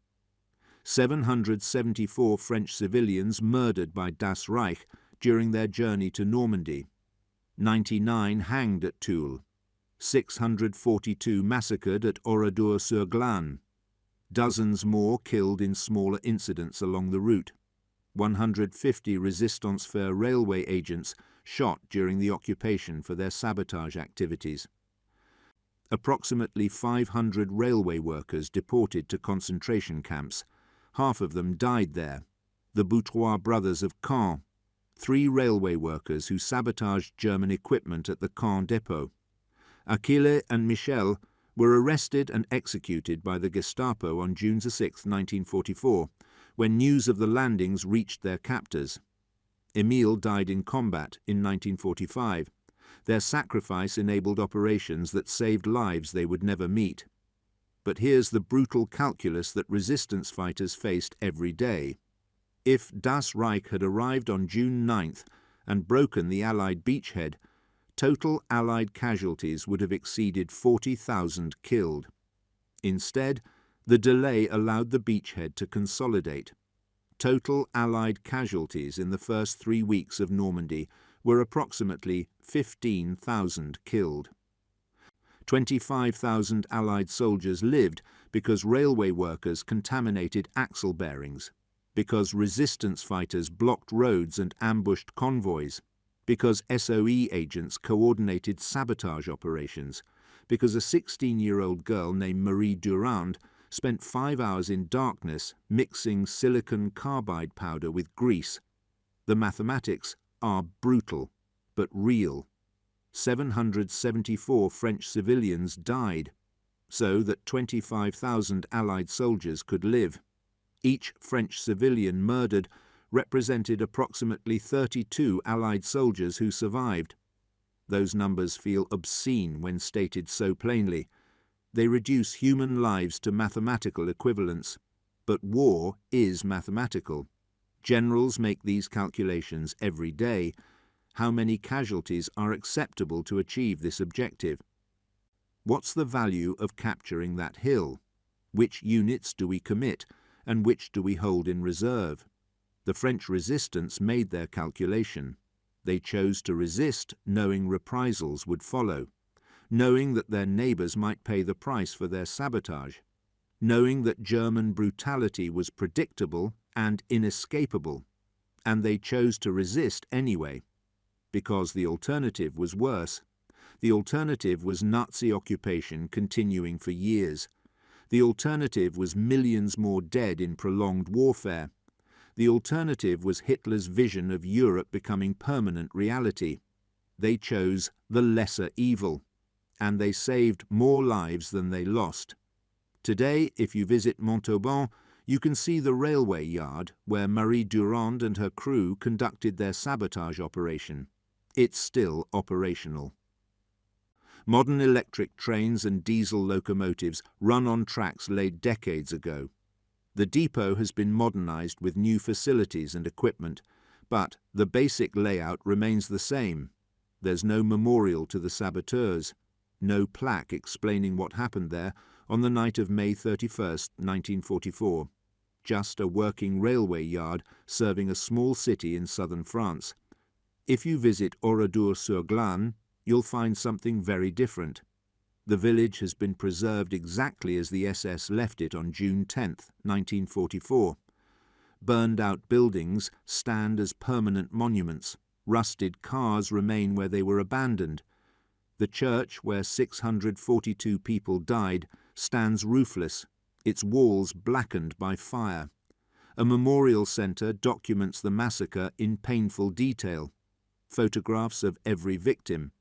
774 French civilians murdered by Das Reich during their journey to Normandy. 99 hanged at Toul. 642 massacred at Oradour-sur-Glane. Dozens more killed in smaller incidents along the route. 150 Resistance Fair railway agents shot during the occupation for their sabotage activities. Approximately 500 railway workers deported to concentration camps. Half of them died there. The Boutrois brothers of Caen, 3 railway workers who sabotaged German equipment at the Caen depot. Achille and Michel were arrested and executed by the Gestapo on June 6, 1944, when news of the landings reached their captors. Émile died in combat in 1945. Their sacrifice enabled operations that saved lives they would never meet. But here's the brutal calculus that resistance fighters faced every day. If Das Reich had arrived on June 9th and broken the Allied beachhead, total Allied casualties would have exceeded 40,000 killed. Instead, the delay allowed the beachhead to consolidate. Total Allied casualties in the first 3 weeks of Normandy were approximately 15,000 killed. 25,000 Allied soldiers lived because railway workers contaminated axle bearings, because resistance fighters blocked roads and ambushed convoys, because SOE agents coordinated sabotage operations, because a 16-year-old girl named Marie Durand spent 5 hours in darkness mixing silicon carbide powder with grease. The mathematics are brutal, but real. 774 French civilians died, so that 25,000 Allied soldiers could live. Each French civilian murdered represented approximately 32 Allied soldiers who survived. Those numbers feel obscene when stated so plainly. They reduce human lives to mathematical equivalents. But war is mathematical. Generals make these calculations every day. How many casualties are acceptable to achieve this objective? What's the value of capturing that hill? Which units do we commit, and which do we hold in reserve? The French resistance made their calculation. They chose to resist, knowing reprisals would follow, knowing that their neighbours might pay the price for their sabotage, knowing that German brutality was predictable and inescapable, and they chose to resist anyway, because the alternative was worse. The alternative was Nazi occupation continuing for years. The alternative was millions more dead in prolonged warfare. The alternative was Hitler's vision of Europe becoming permanent reality. They chose the lesser evil, and they saved more lives than they lost. Today, if you visit Montauban, you can see the railway yard where Marie Durand and her crew conducted their sabotage operation. It's still operational. Modern electric trains and diesel locomotives run on tracks laid decades ago. The depot has been modernized with new facilities and equipment, but the basic layout remains the same. There's no memorial to the saboteurs, no plaque explaining what happened there on the night of May 31st, 1944. Just a working railway yard serving a small city in southern France. If you visit Oradour-sur-Glane, you'll find something very different. The village has been preserved exactly as the SS left it on June 10, 1944. Burned-out buildings stand as permanent monuments. Rusted cars remain where they were abandoned. The church, where 642 people died, stands roofless, its walls blackened by fire. A memorial centre documents the massacre in painful detail. Photographs of every victim.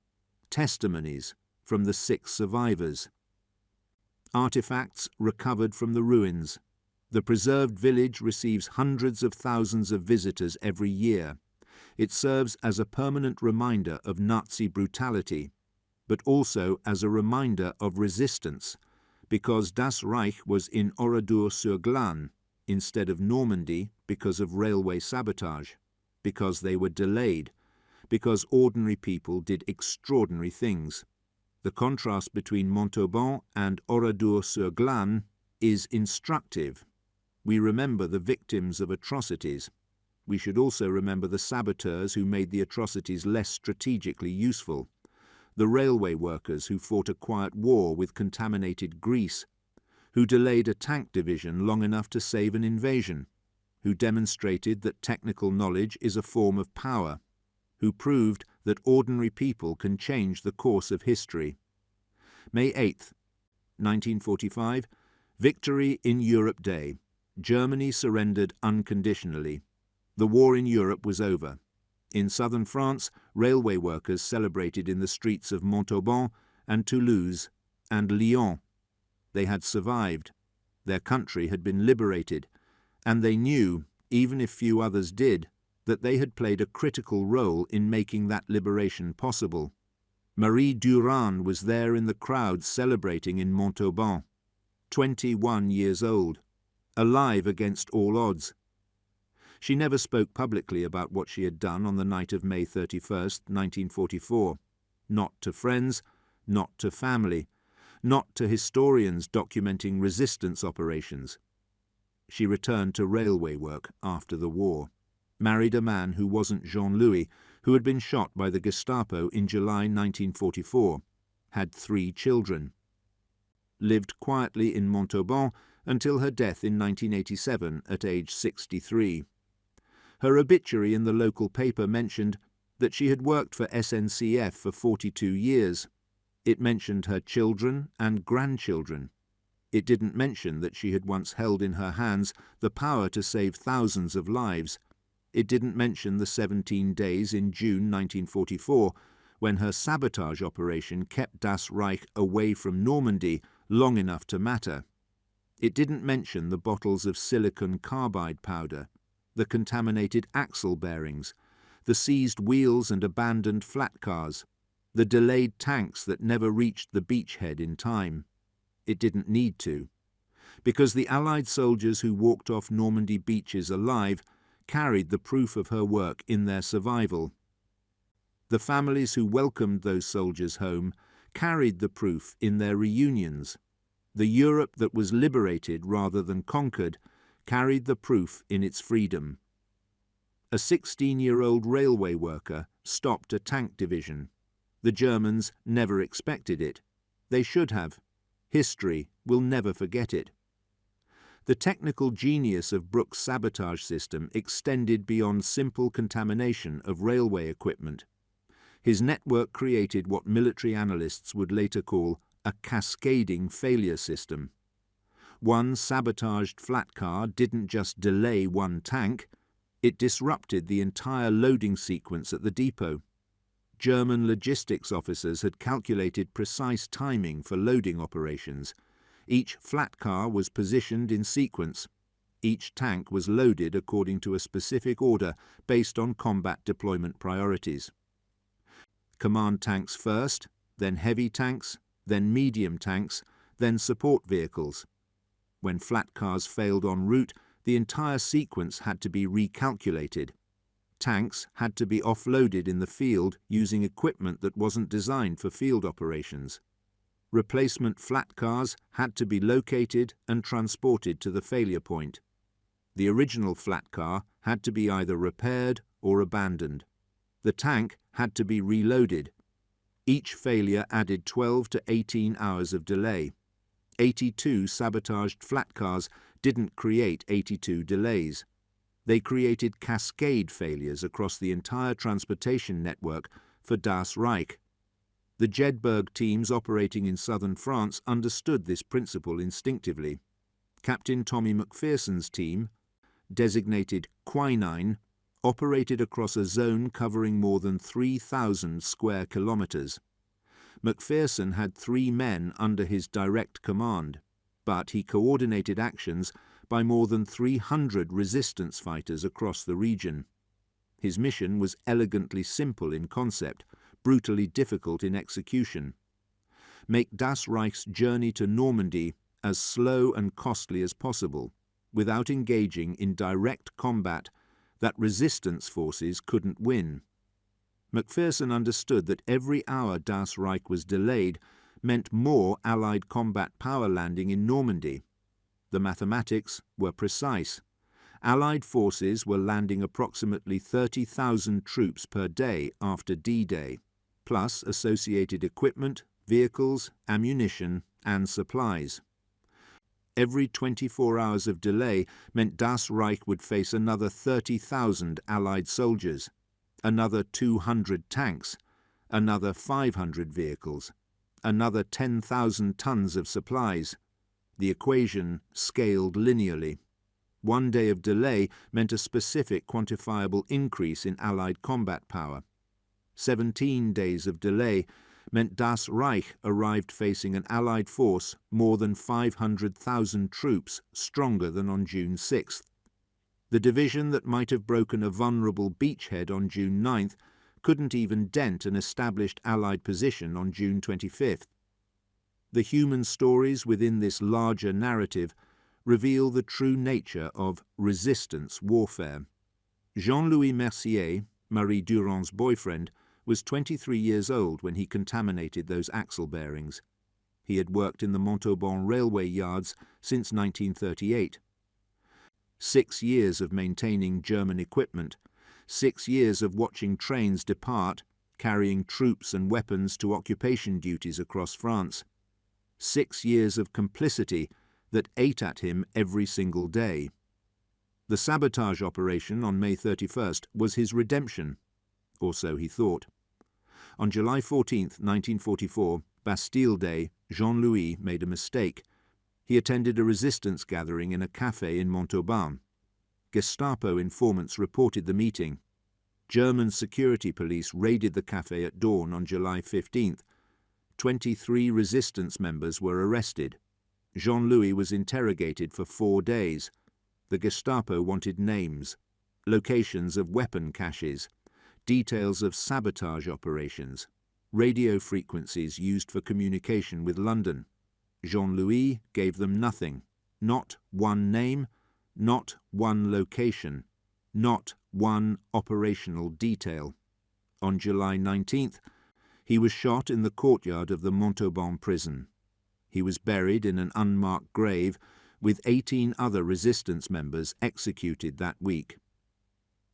Testimonies from the 6 survivors. Artifacts recovered from the ruins. The preserved village receives hundreds of thousands of visitors every year. It serves as a permanent reminder of Nazi brutality, but also as a reminder of resistance, because Das Reich was in Oradour-sur-Glane instead of Normandy because of railway sabotage, because they were delayed, because ordinary people did extraordinary things. The contrast between Montauban and Oradour-sur-Glane is instructive. We remember the victims of atrocities. We should also remember the saboteurs who made the atrocities less strategically useful, the railway workers who fought a quiet war with contaminated grease, who delayed a tank division long enough to save an invasion, who demonstrated that technical knowledge is a form of power, who proved that ordinary people can change the course of history. May 8th, 1945, Victory in Europe Day. Germany surrendered unconditionally. The war in Europe was over. In southern France, railway workers celebrated in the streets of Montauban and Toulouse and Lyon. They had survived. Their country had been liberated, and they knew, even if few others did, that they had played a critical role in making that liberation possible. Marie Durand was there in the crowd celebrating in Montauban, 21 years old, alive against all odds. She never spoke publicly about what she had done on the night of May 31st, 1944. Not to friends, not to family, not to historians documenting resistance operations. She returned to railway work after the war, married a man who wasn't Jean-Louis, who had been shot by the Gestapo in July 1944, had 3 children. Lived quietly in Montauban until her death in 1987 at age 63. Her obituary in the local paper mentioned that she had worked for SNCF for 42 years. It mentioned her children and grandchildren. It didn't mention that she had once held in her hands the power to save thousands of lives. It didn't mention the 17 days in June 1944 when her sabotage operation kept Das Reich away from Normandy long enough to matter. It didn't mention the bottles of silicon carbide powder, the contaminated axle bearings, the seized wheels and abandoned flatcars, the delayed tanks that never reached the beachhead in time. It didn't need to, because the Allied soldiers who walked off Normandy beaches alive carried the proof of her work in their survival. The families who welcomed those soldiers home carried the proof in their reunions. The Europe that was liberated rather than conquered carried the proof in its freedom. A 16-year-old railway worker stopped a tank division. The Germans never expected it. They should have. History will never forget it. The technical genius of Brooks' sabotage system extended beyond simple contamination of railway equipment. His network created what military analysts would later call a cascading failure system. One sabotaged flat car didn't just delay one tank, it disrupted the entire loading sequence at the depot. German logistics officers had calculated precise timing for loading operations. Each flat car was positioned in sequence. Each tank was loaded according to a specific order based on combat deployment priorities. Command tanks first, then heavy tanks, then medium tanks, then support vehicles. When flat cars failed en route, the entire sequence had to be recalculated. Tanks had to be offloaded in the field using equipment that wasn't designed for field operations. Replacement flat cars had to be located and transported to the failure point. The original flat car had to be either repaired or abandoned. The tank had to be reloaded. Each failure added 12 to 18 hours of delay. 82 sabotaged flat cars didn't create 82 delays. They created cascade failures across the entire transportation network for Das Reich. The Jedburgh teams operating in southern France understood this principle instinctively. Captain Tommy McPherson's team, designated Quinine, operated across a zone covering more than 3,000 square kilometers. McPherson had 3 men under his direct command, but he coordinated actions by more than 300 resistance fighters across the region. His mission was elegantly simple in concept, brutally difficult in execution. Make Das Reich's journey to Normandy as slow and costly as possible, without engaging in direct combat that resistance forces couldn't win. McPherson understood that every hour Das Reich was delayed meant more Allied combat power landing in Normandy. The mathematics were precise. Allied forces were landing approximately 30,000 troops per day after D-Day, plus associated equipment, vehicles, ammunition, and supplies. Every 24 hours of delay meant Das Reich would face another 30,000 Allied soldiers, another 200 tanks, another 500 vehicles, another 10,000 tons of supplies. The equation scaled linearly. One day of delay meant a specific quantifiable increase in Allied combat power. 17 days of delay meant Das Reich arrived facing an Allied force more than 500,000 troops stronger than on June 6th. The division that might have broken a vulnerable beachhead on June 9th couldn't even dent an established Allied position on June 25th. The human stories within this larger narrative reveal the true nature of resistance warfare. Jean-Louis Mercier, Marie Durand's boyfriend, was 23 years old when he contaminated those axle bearings. He had worked in the Montauban railway yards since 1938. 6 years of maintaining German equipment, 6 years of watching trains depart, carrying troops and weapons to occupation duties across France. 6 years of complicity that ate at him every single day. The sabotage operation on May 31st was his redemption, or so he thought. On July 14, 1944, Bastille Day, Jean-Louis made a mistake. He attended a resistance gathering in a café in Montauban. Gestapo informants reported the meeting. German security police raided the café at dawn on July 15th. 23 resistance members were arrested. Jean-Louis was interrogated for 4 days. The Gestapo wanted names, locations of weapon caches, details of sabotage operations, radio frequencies used for communication with London. Jean-Louis gave them nothing, not one name, not one location, not one operational detail. On July 19th, he was shot in the courtyard of the Montauban prison. He was buried in an unmarked grave with 18 other resistance members executed that week.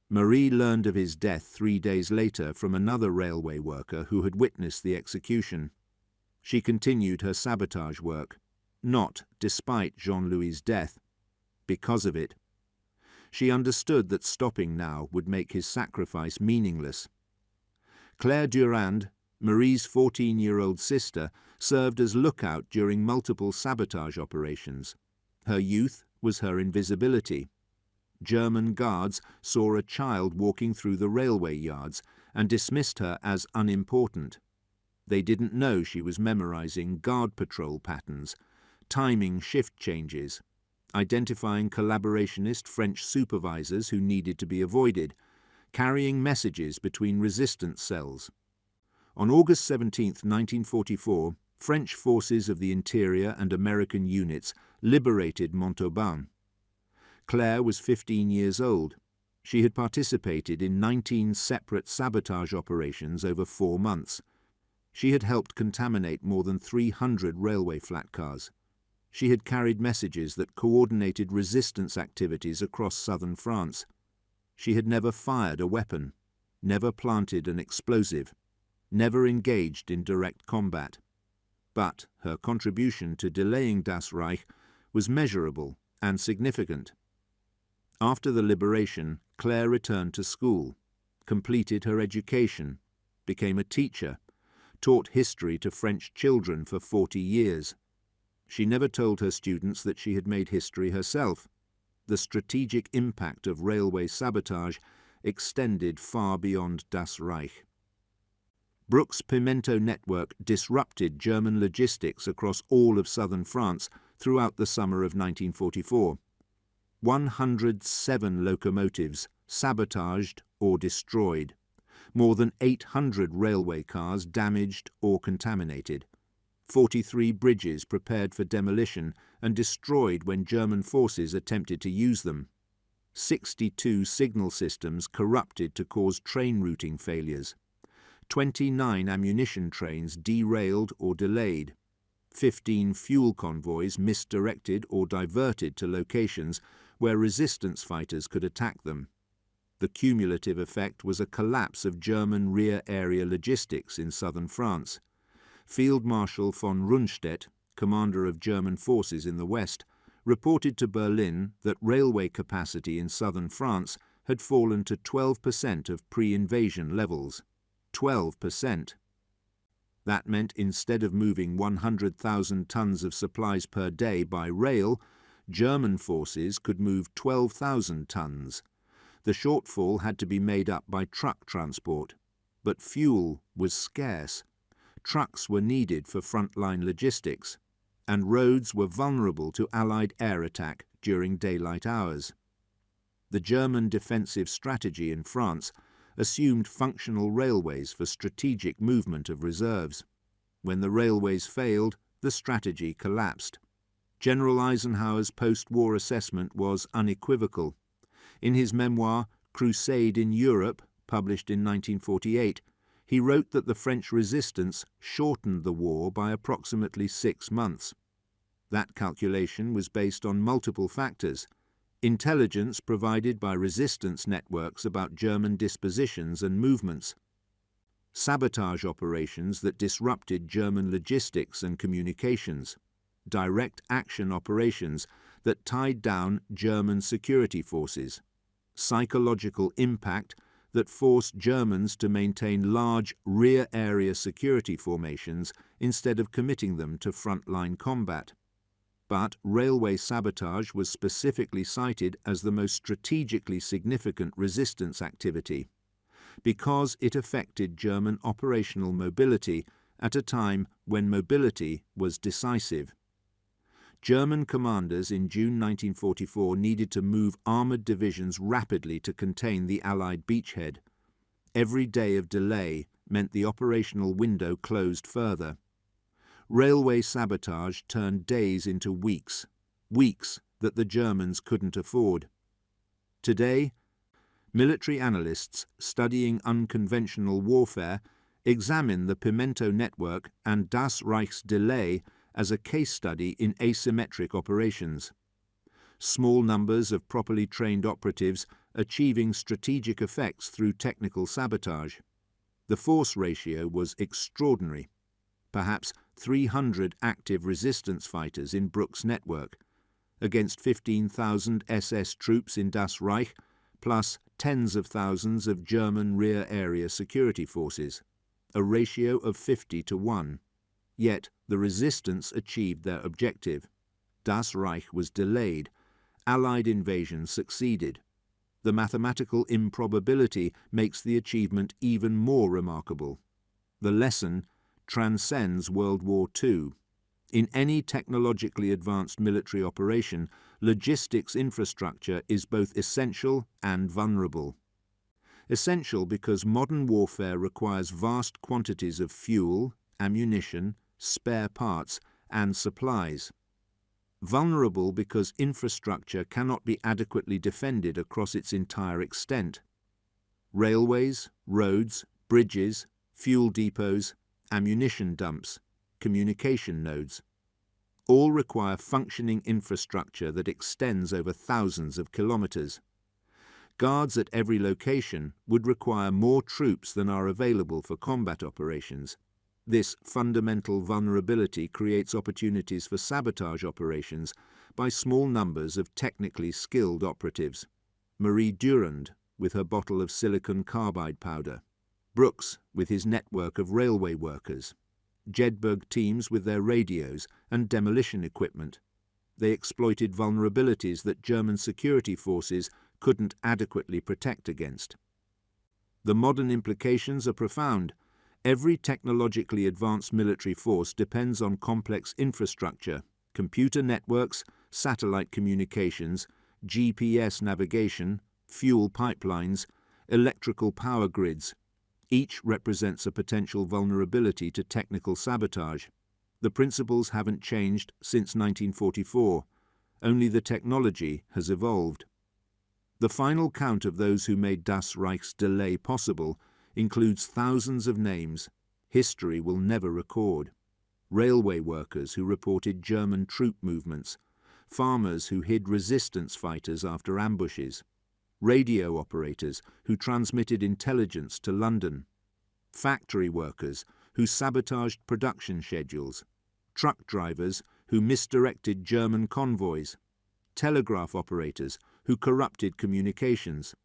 Marie learned of his death 3 days later from another railway worker who had witnessed the execution. She continued her sabotage work, not despite Jean-Louis's death, because of it. She understood that stopping now would make his sacrifice meaningless. Claire Durand, Marie's 14-year-old sister, served as lookout during multiple sabotage operations. Her youth was her invisibility. German guards saw a child walking through the railway yards and dismissed her as unimportant. They didn't know she was memorizing guard patrol patterns, timing shift changes, identifying collaborationist French supervisors who needed to be avoided, carrying messages between resistance cells. On August 17, 1944, French forces of the interior and American units liberated Montauban. Claire was 15 years old. She had participated in 19 separate sabotage operations over 4 months. She had helped contaminate more than 300 railway flatcars. She had carried messages that coordinated resistance activities across southern France. She had never fired a weapon, never planted an explosive, never engaged in direct combat. But her contribution to delaying Das Reich was measurable and significant. After the liberation, Claire returned to school, completed her education, became a teacher, taught history to French children for 40 years. She never told her students that she had made history herself. The strategic impact of railway sabotage extended far beyond Das Reich. Brooks' Pimento network disrupted German logistics across all of southern France throughout the summer of 1944. 107 locomotives sabotaged or destroyed. More than 800 railway cars damaged or contaminated. 43 bridges prepared for demolition and destroyed when German forces attempted to use them. 62 signal systems corrupted to cause train routing failures. 29 ammunition trains derailed or delayed. 15 fuel convoys misdirected or diverted to locations where resistance fighters could attack them. The cumulative effect was a collapse of German rear area logistics in southern France. Field Marshal von Rundstedt, commander of German forces in the west, reported to Berlin that railway capacity in southern France had fallen to 12% of pre-invasion levels. 12%. That meant instead of moving 100,000 tons of supplies per day by rail, German forces could move 12,000 tons. The shortfall had to be made up by truck transport, but fuel was scarce. Trucks were needed for frontline logistics, and roads were vulnerable to Allied air attack during daylight hours. The German defensive strategy in France assumed functional railways for strategic movement of reserves. When the railways failed, the strategy collapsed. General Eisenhower's post-war assessment was unequivocal. In his memoir, Crusade in Europe, published in 1948, he wrote that the French resistance shortened the war by approximately 6 months. That calculation was based on multiple factors: intelligence provided by resistance networks about German dispositions and movements, sabotage operations that disrupted German logistics and communications, direct action operations that tied down German security forces, psychological impact that forced Germans to maintain large rear area security formations instead of committing them to frontline combat. But railway sabotage was specifically cited as the most strategically significant resistance activity, because it affected German operational mobility at a time when mobility was decisive. German commanders in June 1944 needed to move armoured divisions rapidly to contain the Allied beachhead. Every day of delay meant the operational window closed further. Railway sabotage turned days into weeks, weeks that the Germans couldn't afford. Today, military analysts studying unconventional warfare examine the Pimento network and Das Reich's delay as a case study in asymmetric operations. Small numbers of properly trained operatives achieving strategic effects through technical sabotage. The force ratio was extraordinary. Perhaps 300 active resistance fighters in Brooks' network, against 15,000 SS troops in Das Reich, plus tens of thousands of German rear area security forces. a ratio of 50 to 1. Yet the resistance achieved their objective. Das Reich was delayed. Allied invasion succeeded. The mathematical improbability makes the achievement even more remarkable. The lesson transcends World War II. In any technologically advanced military operation, logistics infrastructure is both essential and vulnerable. Essential because modern warfare requires vast quantities of fuel, ammunition, spare parts, and supplies. Vulnerable because infrastructure cannot be adequately defended across its entire extent. Railways, roads, bridges, fuel depots, ammunition dumps, communication nodes, all require functioning infrastructure that extends over thousands of kilometers. Guards at every location would require more troops than are available for combat operations. This fundamental vulnerability creates opportunities for sabotage operations by small numbers of technically skilled operatives. Marie Durand with her bottle of silicon carbide powder, Brooks with his network of railway workers, Jedburgh teams with their radios and demolition equipment. They exploited vulnerabilities that German security forces couldn't adequately protect against. The modern implications are profound. Every technologically advanced military force depends on complex infrastructure, computer networks, satellite communications, GPS navigation, fuel pipelines, electrical power grids. Each represents a potential vulnerability to technical sabotage. The principles haven't changed since 1944. Only the technology has evolved. The final count of those who made Das Reich's delay possible includes thousands of names history will never record. Railway workers who reported German troop movements, farmers who hid resistance fighters after ambushes, radio operators who transmitted intelligence to London, factory workers who sabotaged production schedules, truck drivers who misdirected German convoys, telegraph operators who corrupted communications.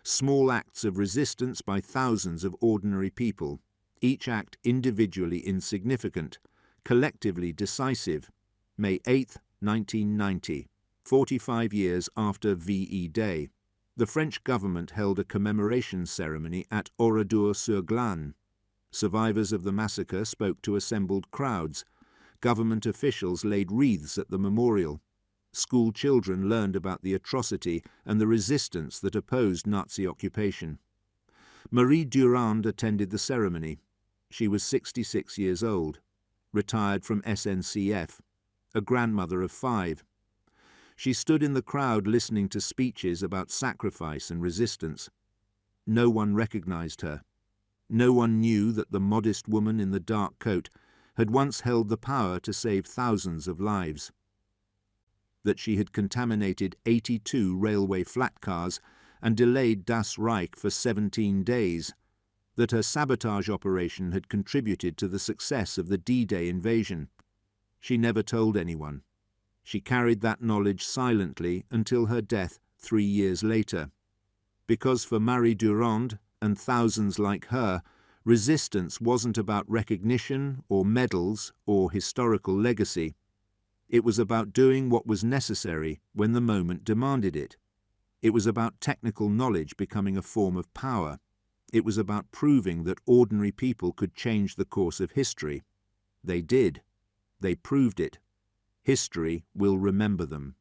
Small acts of resistance by thousands of ordinary people, each act individually insignificant, collectively decisive. May 8, 1990, 45 years after VE Day. The French government held a commemoration ceremony at Oradour-sur-Glane. Survivors of the massacre spoke to assembled crowds. Government officials laid wreaths at the memorial. School children learned about the atrocity and the resistance that opposed Nazi occupation. Marie Durand attended the ceremony. She was 66 years old, retired from SNCF, a grandmother of 5. She stood in the crowd listening to speeches about sacrifice and resistance. No one recognized her. No one knew that the modest woman in the dark coat had once held the power to save thousands of lives. That she had contaminated 82 railway flatcars and delayed Das Reich for 17 days, that her sabotage operation had contributed to the success of the D-Day invasion. She never told anyone. She carried that knowledge silently until her death 3 years later. Because for Marie Durand and thousands like her, resistance wasn't about recognition or medals or historical legacy. It was about doing what was necessary when the moment demanded it. It was about technical knowledge becoming a form of power. It was about proving that ordinary people could change the course of history. They did. They proved it. History will remember them.